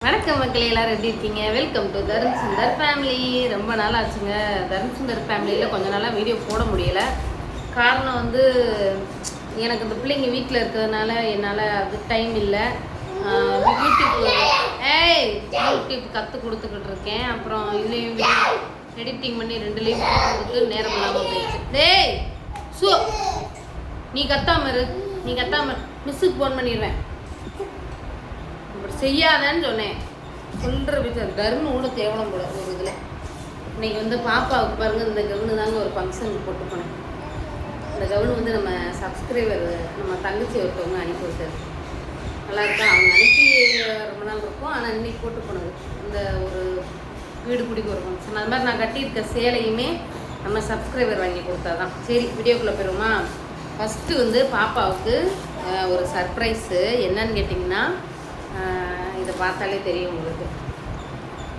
வணக்கம் மக்களே, எல்லாரும் எப்படி இருக்கீங்க? Welcome to Tarun Sundar family. ரொம்ப நாள் ஆச்சுங்க தருண் சுந்தர் ஃபேமிலியில் கொஞ்ச நாளாக வீடியோ போட முடியலை. காரணம் வந்து எனக்கு இந்த பிள்ளைங்க வீட்டில் இருக்கிறதுனால என்னால் அது டைம் இல்லை. யூடியூப் கற்றுக் கொடுத்துக்கிட்டு இருக்கேன். அப்புறம் இதுலேயும் எடிட்டிங் பண்ணி 2லேயும் கொடுத்து நேரம் இல்லாமல் போயிடுச்சு. டேய் ஷோ, நீ கத்தாமரு மிஸ்ஸுக்கு ஃபோன் பண்ணிடுவேன். செய்யாதான்னு சொன்னேன். சொல்கிற விஷயம் தருண் கூட தேவலம் போல ஒரு இதில். இன்றைக்கி வந்து பாப்பாவுக்கு பாருங்கள், இந்த கவுனு தாங்க ஒரு ஃபங்க்ஷனுக்கு போட்டு போனேன். இந்த கவுனு வந்து நம்ம சப்ஸ்கிரைபர் நம்ம தங்கச்சி ஒருத்தவங்க அனுப்பி விட்டாரு. நல்லா இருக்கா? அவங்க அனுப்பி ரொம்ப நாள் இருக்கும். ஆனால் இன்னைக்கு போட்டு போனது இந்த ஒரு வீடு குடிக்கு ஒரு ஃபங்க்ஷன். அது மாதிரி நான் கட்டியிருக்க சேலையுமே நம்ம சப்ஸ்கிரைபர் வாங்கி கொடுத்தா தான். சரி, வீடியோக்குள்ளே போயிடுவோமா? ஃபஸ்ட்டு வந்து பாப்பாவுக்கு ஒரு சர்ப்ரைஸு. என்னன்னு கேட்டிங்கன்னா, இதை பார்த்தாலே தெரியும் உங்களுக்கு.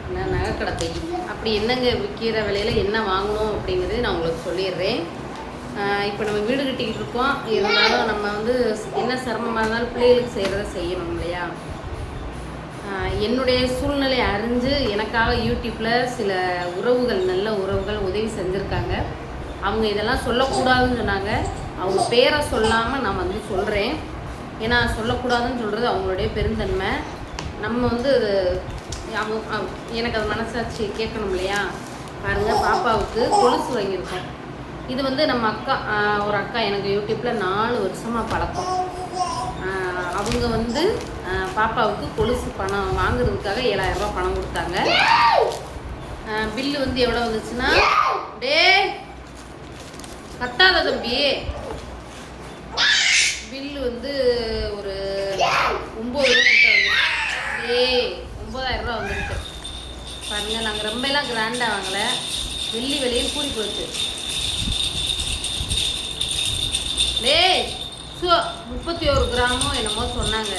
என்ன நகைக்கடை பை. அப்படி என்னங்க விற்கிற விலையில் என்ன வாங்கணும் அப்படிங்கிறது நான் உங்களுக்கு சொல்லிடுறேன். இப்போ நம்ம வீடு கட்டிக்கிட்டு இருக்கோம். இருந்தாலும் நம்ம வந்து என்ன சிரமமாக இருந்தாலும் பிள்ளைகளுக்கு செய்கிறத செய்யணும் இல்லையா? என்னுடைய சூழ்நிலை அறிஞ்சு எனக்காக யூடியூப்பில் சில உறவுகள், நல்ல உறவுகள் உதவி செஞ்சுருக்காங்க. அவங்க இதெல்லாம் சொல்லக்கூடாதுன்னு சொன்னாங்க. அவங்க பேரை சொல்லாமல் நான் வந்து சொல்கிறேன். ஏன்னா சொல்லக்கூடாதுன்னு சொல்கிறது அவங்களுடைய பெருந்தன்மை. நம்ம வந்து எனக்கு அது மனசாட்சி கேட்கணும் இல்லையா? பாருங்கள், பாப்பாவுக்கு கொலுசு வாங்கியிருக்கோம். இது வந்து நம்ம அக்கா, ஒரு அக்கா எனக்கு யூடியூப்பில் 4 வருஷமாக பழக்கம். அவங்க வந்து பாப்பாவுக்கு கொலுசு பணம் வாங்குறதுக்காக 7000 ரூபா பணம் கொடுத்தாங்க. பில்லு வந்து எவ்வளோ வந்துச்சுன்னா, டே கத்தாத தம்பி, பில்லு வந்து ஒரு 9 ரூபா கிட்ட வந்து 9000 ரூபா வந்துருக்கு. பாருங்கள், நாங்கள் ரொம்ப எல்லாம் கிராண்டாக வாங்கலை. வெள்ளி விலையும் கூடி போச்சு. ஸோ 31 கிராமோ என்னமோ சொன்னாங்க.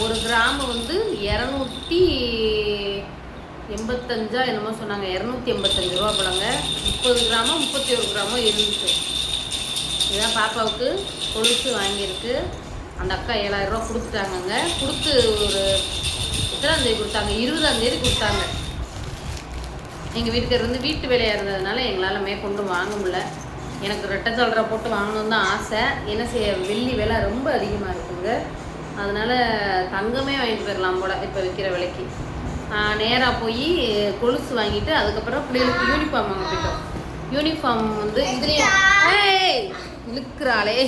ஒரு கிராமு வந்து 285 என்னமோ சொன்னாங்க. 285 ரூபா போலங்க. 30 கிராமோ 31 கிராமோ இருந்துச்சு. இதுதான் பாப்பாவுக்கு கொலுசு வாங்கியிருக்கு. அந்த அக்கா 7000 ரூபா கொடுத்துட்டாங்கங்க. கொடுத்து ஒரு எத்தனாம் தேதி கொடுத்தாங்க? 20ஆம் தேதி கொடுத்தாங்க. எங்கள் வீட்டுக்காரர் வந்து வீட்டு வேலையாக இருந்ததுனால எங்களால் மேற்கொண்டு வாங்க முடியல. எனக்கு ரெட்டை சொல்கிற போட்டு வாங்கணுன்னு தான் ஆசை. என்ன செய்ய, வெள்ளி விலை ரொம்ப அதிகமாக இருக்குங்க. அதனால் தங்கமே வாங்கிட்டு போயிடலாம் போல் இப்போ விற்கிற விலைக்கு. நேராக போய் கொலுசு வாங்கிட்டு அதுக்கப்புறம் பிள்ளைகளுக்கு யூனிஃபார்ம் வாங்க போயிட்டோம். யூனிஃபார்ம் வந்து இதுலேயும் இழுக்கிறாளே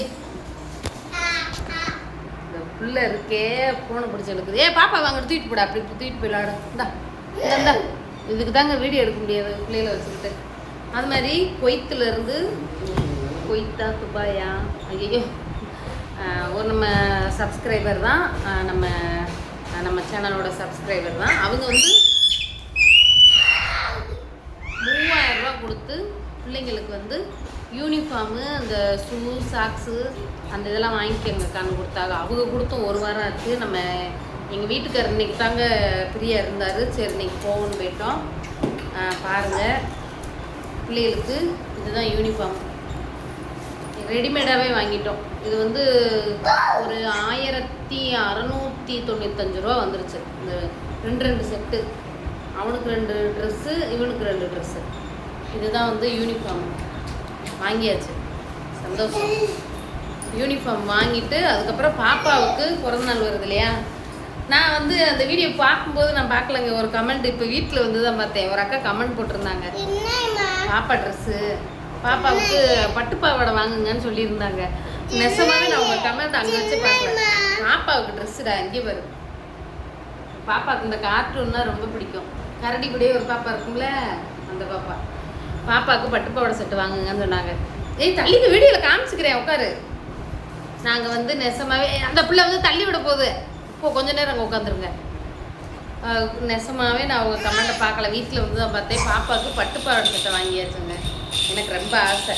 இந்த பிள்ளை இருக்கே, ஃபோனை பிடிச்சி எடுக்குது. பாப்பா வாங்க தூக்கிட்டு போட. அப்படி தூக்கிட்டு போயிடலாடு. இந்தா இதுக்கு தாங்க வீடியோ எடுக்க முடியாது பிள்ளைகளை வச்சுக்கிட்டு. அது மாதிரி கொய்த்துலேருந்து, கொய்த்தா துபாயா, ஐயோ, ஒரு நம்ம சப்ஸ்கிரைபர் தான், நம்ம சேனலோட சப்ஸ்கிரைபர் தான். அவங்க வந்து 3000 ரூபா கொடுத்து பிள்ளைங்களுக்கு வந்து யூனிஃபார்மு, அந்த ஷூ, சாக்ஸு, அந்த இதெல்லாம் வாங்கிக்கங்கக்கான்னு கொடுத்தாங்க. அவங்க கொடுத்தும் 1 வாரம் ஆச்சு. நம்ம எங்கள் வீட்டுக்காரர் இன்றைக்கி தாங்க ஃப்ரீயாக இருந்தார். சரி, இன்றைக்கி போகணுன்னு போயிட்டோம். பாருங்கள், பிள்ளைகளுக்கு இதுதான் யூனிஃபார்ம். ரெடிமேடாகவே வாங்கிட்டோம். இது வந்து ஒரு 1695 ரூபா வந்துருச்சு. இந்த 2 செட்டு. அவனுக்கு 2 ட்ரெஸ்ஸு, இவனுக்கு 2 ட்ரெஸ்ஸு. இதுதான் வந்து யூனிஃபார்ம். வாங்கியாச்சு, சந்தோஷம். யூனிஃபார்ம் வாங்கிட்டு அதுக்கப்புறம் பாப்பாவுக்கு பிறந்தநாள் வருது இல்லையா? நான் வந்து அந்த வீடியோ பார்க்கும்போது நான் பார்க்கலங்க. ஒரு கமெண்ட் இப்போ வீட்டில் வந்து தான் பார்த்தேன். ஒரு அக்கா கமெண்ட் போட்டிருந்தாங்க, பாப்பா ட்ரெஸ்ஸு, பாப்பாவுக்கு பட்டுப்பாவாடை வாங்குங்கன்னு சொல்லியிருந்தாங்க. நெசமாகவே நான் உங்கள் கமெண்ட் அங்கே வச்சு பார்க்கல. பாப்பாவுக்கு ட்ரெஸ்ஸுடா, இங்கே வரும். பாப்பாவுக்கு இந்த கார்ட்டூன்னா ரொம்ப பிடிக்கும். கரடி கூடயே ஒரு பாப்பா இருக்கும்ல, அந்த பாப்பாவுக்கு பட்டுப்பாவாடை செட்டு வாங்குங்கன்னு சொன்னாங்க. தள்ளிக்கு வீடியோவில் காமிச்சிக்கிறேன், உட்காரு. நாங்கள் வந்து நெசமாகவே அந்த பிள்ளை வந்து தள்ளி விட போகுது. இப்போ கொஞ்ச நேரம் அங்கே உட்காந்துருங்க. நெசமாகவே நான் அவங்க கமெண்ட்டை பார்க்கல. வீட்டில் வந்து தான் பார்த்தேன். பாப்பாவுக்கு பட்டுப்பாவாடை செட்டை வாங்கியாச்சுங்க. எனக்கு ரொம்ப ஆசை.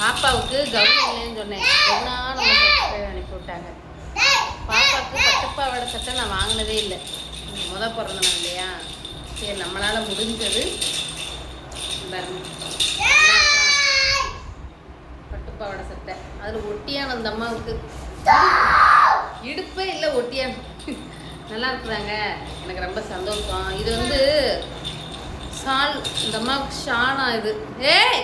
பாப்பாவுக்கு கவுன் இல்லைன்னு சொன்னேன். எவ்வளோ அனுப்பி விட்டாங்க. பாப்பாவுக்கு பட்டுப்பாவாடை சட்டை நான் வாங்கினதே இல்லை. பிறந்தேன் இல்லையா? சரி, நம்மளால் முடிஞ்சது. பட்டுப்பாவாடை சட்டை அதில் ஒட்டியான அந்த அம்மாவுக்கு இடுப்பே இல்லை ஒட்டியா. நல்லா இருக்குதாங்க, எனக்கு ரொம்ப சந்தோஷம். இது வந்து ஷால், இந்த அம்மாவுக்கு ஷானா இது. ஏய்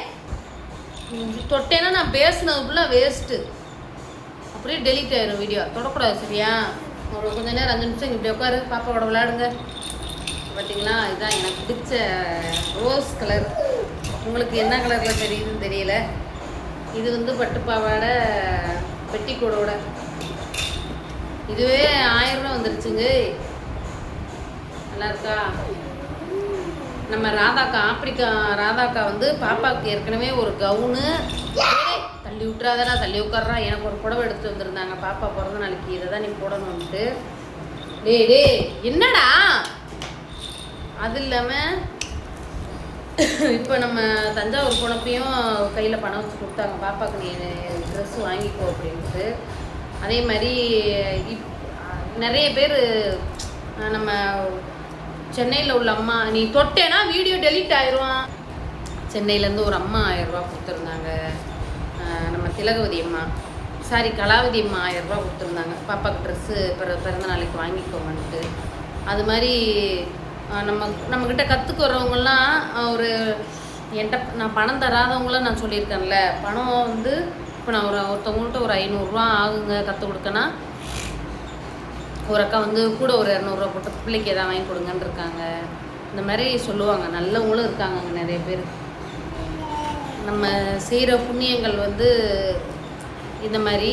தொட்டேன்னா நான் பேசுனதுக்குள்ள வேஸ்ட்டு, அப்படியே டெலிட் ஆயிரும் வீடியோ. தொடக்கூடாது சரியா? ஒரு கொஞ்ச நேரம் 5 நிமிஷம் இப்படி உட்காரு, பாப்பாவோட விளையாடுங்க. பார்த்தீங்களா, இதுதான் எனக்கு பிடிச்ச ரோஸ் கலர். உங்களுக்கு என்ன கலரில் தெரியுதுன்னு தெரியல. இது வந்து பட்டுப்பாவாடை பெட்டிக்கோடோட. இதுவே 1000 ரூபா வந்துருச்சுங்க. நல்லா இருக்கா? நம்ம ராதாக்கா, ஆப்பிரிக்கா ராதாக்கா வந்து பாப்பாவுக்கு ஏற்கனவே ஒரு கவுனு, தள்ளி விட்டுறாதடா, தள்ளி உட்கார்றா, எனக்கு ஒரு புடவை எடுத்து வந்திருந்தாங்க பாப்பா பிறந்த நாளைக்கு. இதை தான் நீ போடணும்ட்டு. டே என்னடா அது இல்லாமல் இப்போ நம்ம தஞ்சாவூர் போனப்பையும் கையில் பணம் வச்சு கொடுத்தாங்க, பாப்பாவுக்கு நீ ட்ரெஸ்ஸு வாங்கிக்கோ அப்படின்ட்டு. அதே மாதிரி நிறைய பேர் நம்ம சென்னையில் உள்ள அம்மா, நீ தொட்டேன்னா வீடியோ டெலிட் ஆயிடுவான். சென்னையிலேருந்து ஒரு அம்மா 1000 ரூபா கொடுத்துருந்தாங்க. நம்ம திலகவதி அம்மா, சாரி கலாவதி அம்மா 1000 ரூபா கொடுத்துருந்தாங்க பாப்பாவுக்கு ட்ரெஸ்ஸு பிறந்த நாளைக்கு வாங்கிக்கோங்கன்ட்டு. அது மாதிரி நம்மக்கிட்ட கற்றுக்கு வர்றவங்களாம் ஒரு என்கிட்ட நான் பணம் தராதவங்களாம் நான் சொல்லியிருக்கேன்ல, பணம் வந்து இப்போ நான் ஒருத்தவங்கள்ட்ட ஒரு 500 ரூபா ஆகுங்க கற்றுக் கொடுக்கனா, ஒரு அக்கா வந்து கூட ஒரு 200 ரூபா போட்டு பிள்ளைக்கு எதாவது வாங்கி கொடுங்கன்னு இருக்காங்க. இந்த மாதிரி சொல்லுவாங்க, நல்லவங்களும் இருக்காங்க அங்கே நிறைய பேர். நம்ம செய்கிற புண்ணியங்கள் வந்து இந்த மாதிரி,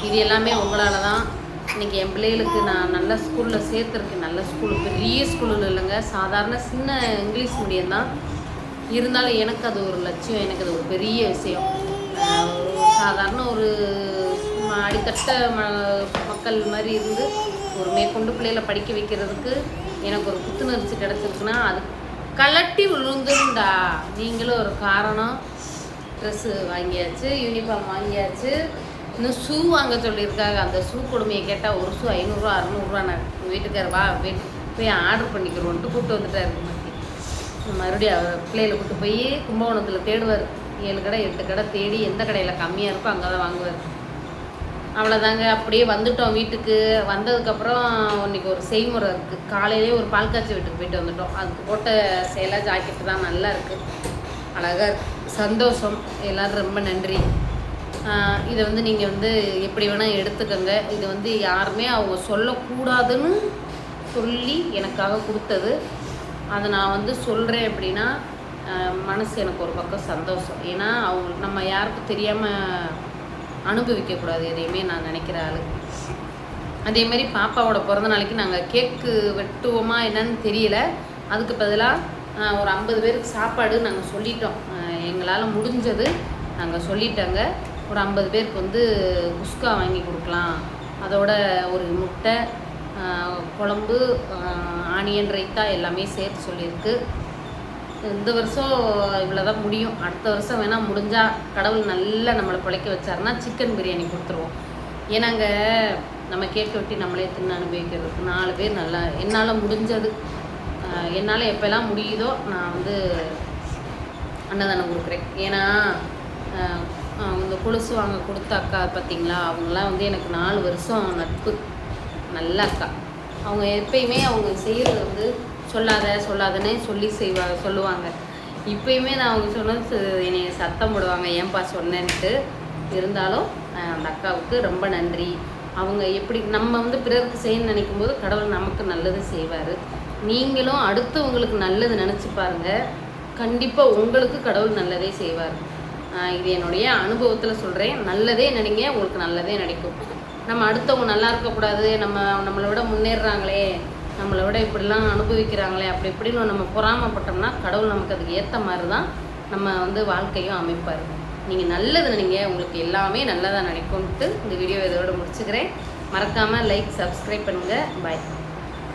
இது எல்லாமே உங்களால் தான். இன்றைக்கி என் பிள்ளைகளுக்கு நான் நல்ல ஸ்கூலில் சேர்த்துருக்கேன். நல்ல ஸ்கூலு, பெரிய ஸ்கூலில் இல்லைங்க, சாதாரண சின்ன இங்கிலீஷ் மீடியம் தான். இருந்தாலும் எனக்கு அது ஒரு லட்சியம், எனக்கு அது ஒரு பெரிய விஷயம். சாதாரண ஒரு அடித்தட்ட மக்கள் மாதிரி இருந்து ஒரு மேற்கொண்டு பிள்ளைகளை படிக்க வைக்கிறதுக்கு எனக்கு ஒரு புத்துணர்ச்சி கிடச்சிருக்குன்னா அது கலட்டி விழுந்துருண்டா. நீங்களும் ஒரு காரணம். ட்ரெஸ்ஸு வாங்கியாச்சு, யூனிஃபார்ம் வாங்கியாச்சு, இன்னும் ஷூ வாங்க சொல்லியிருக்காங்க. அந்த ஷூ கொடுமையை கேட்டால் ஒரு ஷூ 500 ரூபா 600 ரூபா. நான் வீட்டுக்கார வா போய் ஆர்டர் பண்ணிக்கிறோன்ட்டு கூப்பிட்டு வந்துட்டாரு. மறுபடியும் பிள்ளைகளை கூப்பிட்டு போய் கும்பகோணத்தில் தேடுவார். 7 கடை 8 கடை தேடி எந்த கடையில் கம்மியாக இருக்கோ அங்கே தான் வாங்குவார். அவ்வளோதாங்க. அப்படியே வந்துட்டோம் வீட்டுக்கு. வந்ததுக்கப்புறம் இன்றைக்கி ஒரு செய்முறை இருக்குது. காலையிலே ஒரு பால் காய்ச்சி வீட்டுக்கு போயிட்டு வந்துட்டோம். அதுக்கு போட்ட சேலை ஜாக்கெட்டு தான் நல்லா இருக்குது, அழகாக இருக்குது, சந்தோஷம். எல்லோரும் ரொம்ப நன்றி. இதை வந்து நீங்கள் வந்து எப்படி வேணால் எடுத்துக்கோங்க. இது வந்து யாருமே அவங்க சொல்லக்கூடாதுன்னு சொல்லி எனக்காக கொடுத்தது. அதை நான் வந்து சொல்கிறேன் அப்படின்னா மனசு எனக்கு ஒரு பக்கம் சந்தோஷம். ஏன்னா அவங்க நம்ம யாருக்கும் தெரியாமல் அனுபவிக்கக்கூடாது எதையுமே நான் நினைக்கிற ஆள். அதேமாரி பாப்பாவோட பிறந்த நாளைக்கு நாங்கள் கேக்கு வெட்டுவோமா என்னன்னு தெரியல. அதுக்கு பதிலாக ஒரு 50 பேருக்கு சாப்பாடு நாங்கள் சொல்லிட்டோம். எங்களால் முடிஞ்சது நாங்கள் சொல்லிட்டோங்க. ஒரு 50 பேருக்கு வந்து குஸ்கா வாங்கி கொடுக்கலாம், அதோட ஒரு முட்டை, குழம்பு, ஆனியன் ரைத்தா எல்லாமே சேர்த்து சொல்லியிருக்கு. இந்த வருஷம் இவ்வளோ தான் முடியும். அடுத்த வருஷம் வேணால் முடிஞ்சால் கடவுள் நல்லா நம்மளை பிழைக்க வச்சாருன்னா சிக்கன் பிரியாணி கொடுத்துருவோம். ஏன்னாங்க நம்ம கேட்க வெட்டி நம்மளே தின்னு அனுபவிக்கிறதுக்கு 4 பேர் நல்லா என்னால் முடிஞ்சது, என்னால் எப்போல்லாம் முடியுதோ நான் வந்து அன்னதானம் கொடுக்குறேன். ஏன்னா இந்த கொலுசு வாங்க கொடுத்த அக்கா பார்த்திங்களா, அவங்களாம் வந்து எனக்கு 4 வருஷம் நட்பு, நல்ல அக்கா. அவங்க எப்பயுமே அவங்க செய்கிறது வந்து சொல்லாதன்னு சொல்லி சொல்லுவாங்க. இப்போயுமே நான் அவங்க சொன்னது என்னை சத்தம் போடுவாங்க, ஏன்பா சொன்னேன்ட்டு. இருந்தாலும் அந்த அக்காவுக்கு ரொம்ப நன்றி. அவங்க எப்படி நம்ம வந்து பிறருக்கு செய்யணும்னு நினைக்கும் போது கடவுள் நமக்கு நல்லது செய்வார். நீங்களும் அடுத்தவங்களுக்கு நல்லது நினச்சி பாருங்கள், கண்டிப்பாக உங்களுக்கு கடவுள் நல்லதே செய்வார். இது என்னுடைய அனுபவத்தில் சொல்கிறேன். நல்லதே நினைங்க, உங்களுக்கு நல்லதே நடக்கும். நம்ம அடுத்தவங்க நல்லா இருக்கக்கூடாது, நம்மளை விட முன்னேறாங்களே, நம்மளை விட இப்படிலாம் அனுபவிக்கிறாங்களே, அப்படி இப்படின்னு நம்ம பொறாமப்பட்டோம்னா கடவுள் நமக்கு அதுக்கு ஏற்ற மாதிரி தான் நம்ம வந்து வாழ்க்கையும் அமைப்பார். நீங்கள் நல்லது நினைங்க, உங்களுக்கு எல்லாமே நல்லதாக நினைக்கும்ட்டு இந்த வீடியோ இதோட முடிச்சுக்கிறேன். மறக்காமல் லைக், சப்ஸ்கிரைப் பண்ணுங்கள். பாய்.